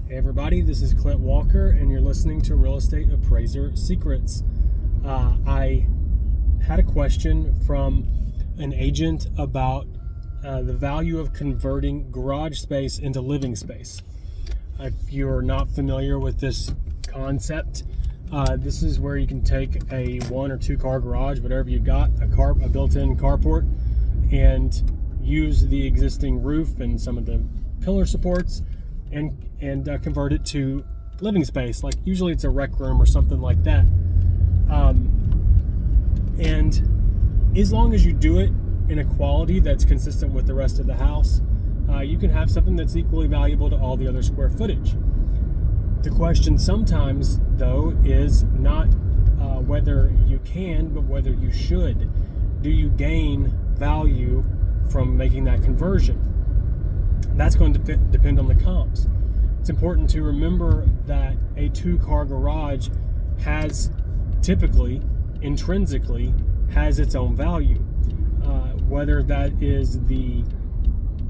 Hey everybody, this is Clint Walker and you're listening to Real Estate Appraiser Secrets. I had a question from an agent about the value of converting garage space into living space. If you're not familiar with this concept, this is where you can take a 1 or 2 car garage, whatever you got, a built-in carport, and use the existing roof and some of the pillar supports and convert it to living space. Like usually it's a rec room or something like that. And as long as you do it in a quality that's consistent with the rest of the house, you can have something that's equally valuable to all the other square footage. The question sometimes, though, is not whether you can, but whether you should. Do you gain value from making that conversion? That's going to depend on the comps. It's important to remember that a 2-car garage has typically, intrinsically, has its own value. Whether that is the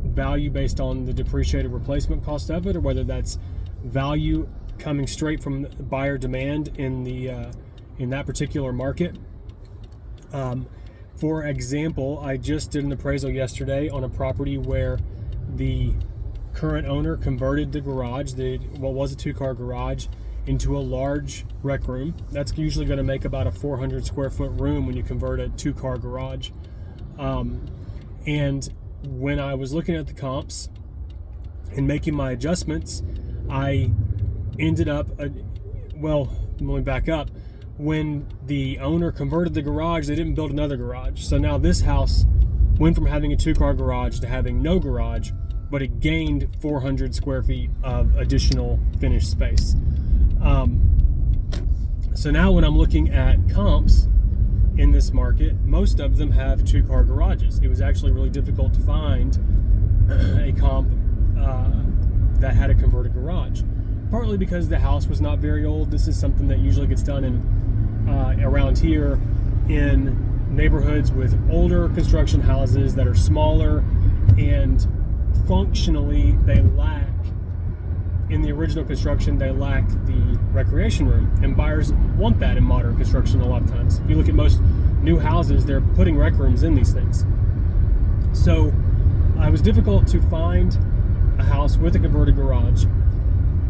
value based on the depreciated replacement cost of it, or whether that's value coming straight from buyer demand in that particular market. For example, I just did an appraisal yesterday on a property where the current owner converted the garage, what was a 2-car garage, into a large rec room. That's usually going to make about a 400 square foot room when you convert a 2-car garage. And when I was looking at the comps and making my adjustments, I ended up, let me back up. When the owner converted the garage, they didn't build another garage. So now this house went from having a 2-car garage to having no garage, but it gained 400 square feet of additional finished space. So now when I'm looking at comps in this market, most of them have 2-car garages. It was actually really difficult to find a comp that had a converted garage, partly because the house was not very old. This is something that usually gets done around here in neighborhoods with older construction houses that are smaller, and functionally they lack, in the original construction, they lack the recreation room, and buyers want that in modern construction a lot of times. If you look at most new houses, they're putting rec rooms in these things. So it was difficult to find a house with a converted garage,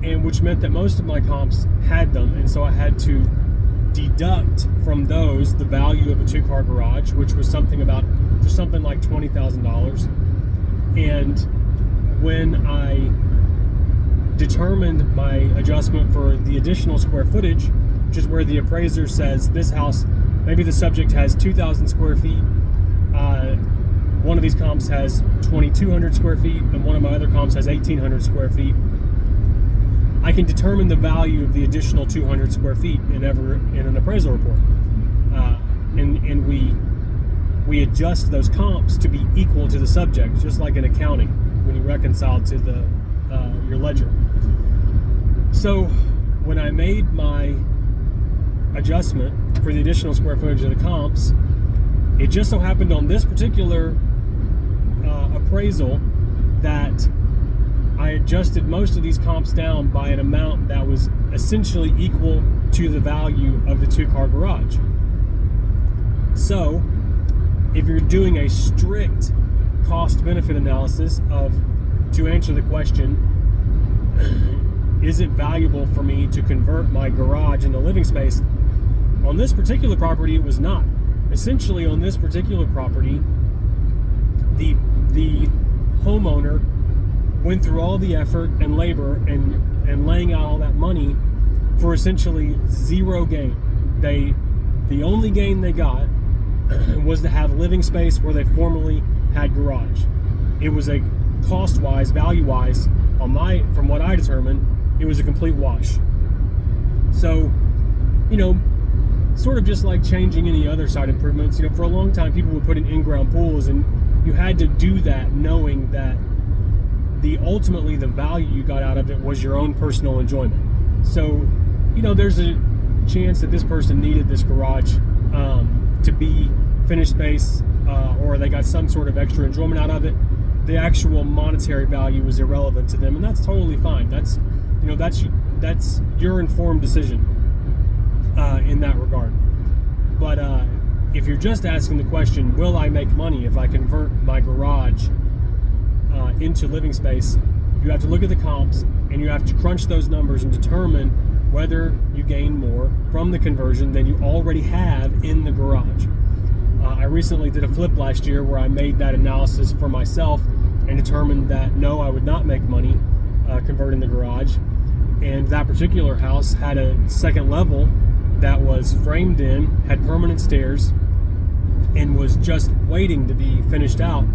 and which meant that most of my comps had them, and so I had to deduct from those the value of a 2-car garage, which was something like $20,000. And when I determined my adjustment for the additional square footage, which is where the appraiser says this house, maybe the subject has 2,000 square feet, one of these comps has 2,200 square feet, and one of my other comps has 1,800 square feet, I can determine the value of the additional 200 square feet in an appraisal report. And we adjust those comps to be equal to the subject, just like in accounting when you reconcile to your ledger. So when I made my adjustment for the additional square footage of the comps, it just so happened on this particular appraisal that I adjusted most of these comps down by an amount that was essentially equal to the value of the 2-car garage. So if you're doing a strict cost-benefit analysis to answer the question, is it valuable for me to convert my garage into living space? On this particular property, it was not. Essentially, on this particular property, the homeowner went through all the effort and labor and laying out all that money for essentially zero gain. The only gain they got was to have living space where they formerly had garage. It was a cost-wise, value-wise, from what I determined, it was a complete wash. So, sort of just like changing any other site improvements, for a long time people would put in in-ground pools, and you had to do that knowing that ultimately the value you got out of it was your own personal enjoyment. So, there's a chance that this person needed this garage to be finished space, or they got some sort of extra enjoyment out of it. The actual monetary value was irrelevant to them, and that's totally fine. That's that's your informed decision in that regard. But if you're just asking the question, will I make money if I convert my garage into living space, you have to look at the comps and you have to crunch those numbers and determine whether you gain more from the conversion than you already have in the garage. I recently did a flip last year where I made that analysis for myself and determined that no, I would not make money converting the garage. And that particular house had a second level that was framed in, had permanent stairs, and was just waiting to be finished out.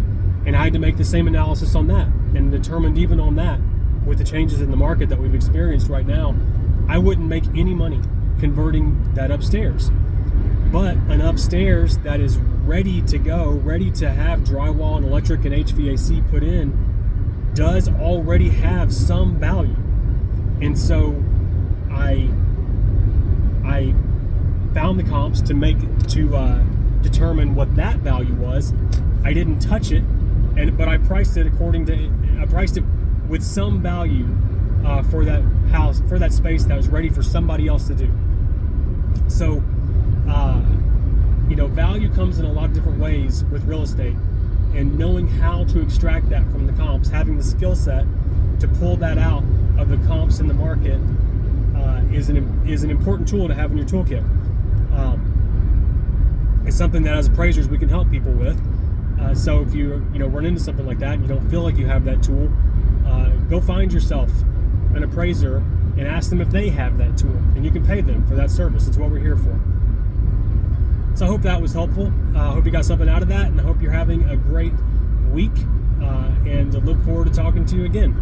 And I had to make the same analysis on that, and determined even on that, with the changes in the market that we've experienced right now, I wouldn't make any money converting that upstairs. But an upstairs that is ready to go, ready to have drywall and electric and HVAC put in, does already have some value. And so I found the comps to determine what that value was. I didn't touch it, but I priced it with some value for that house, for that space that was ready for somebody else to do. So, value comes in a lot of different ways with real estate, and knowing how to extract that from the comps, having the skill set to pull that out of the comps in the market is an important tool to have in your toolkit. It's something that as appraisers we can help people with. So if you run into something like that and you don't feel like you have that tool, go find yourself an appraiser and ask them if they have that tool, and you can pay them for that service. It's what we're here for. So I hope that was helpful. I hope you got something out of that, and I hope you're having a great week, and I look forward to talking to you again.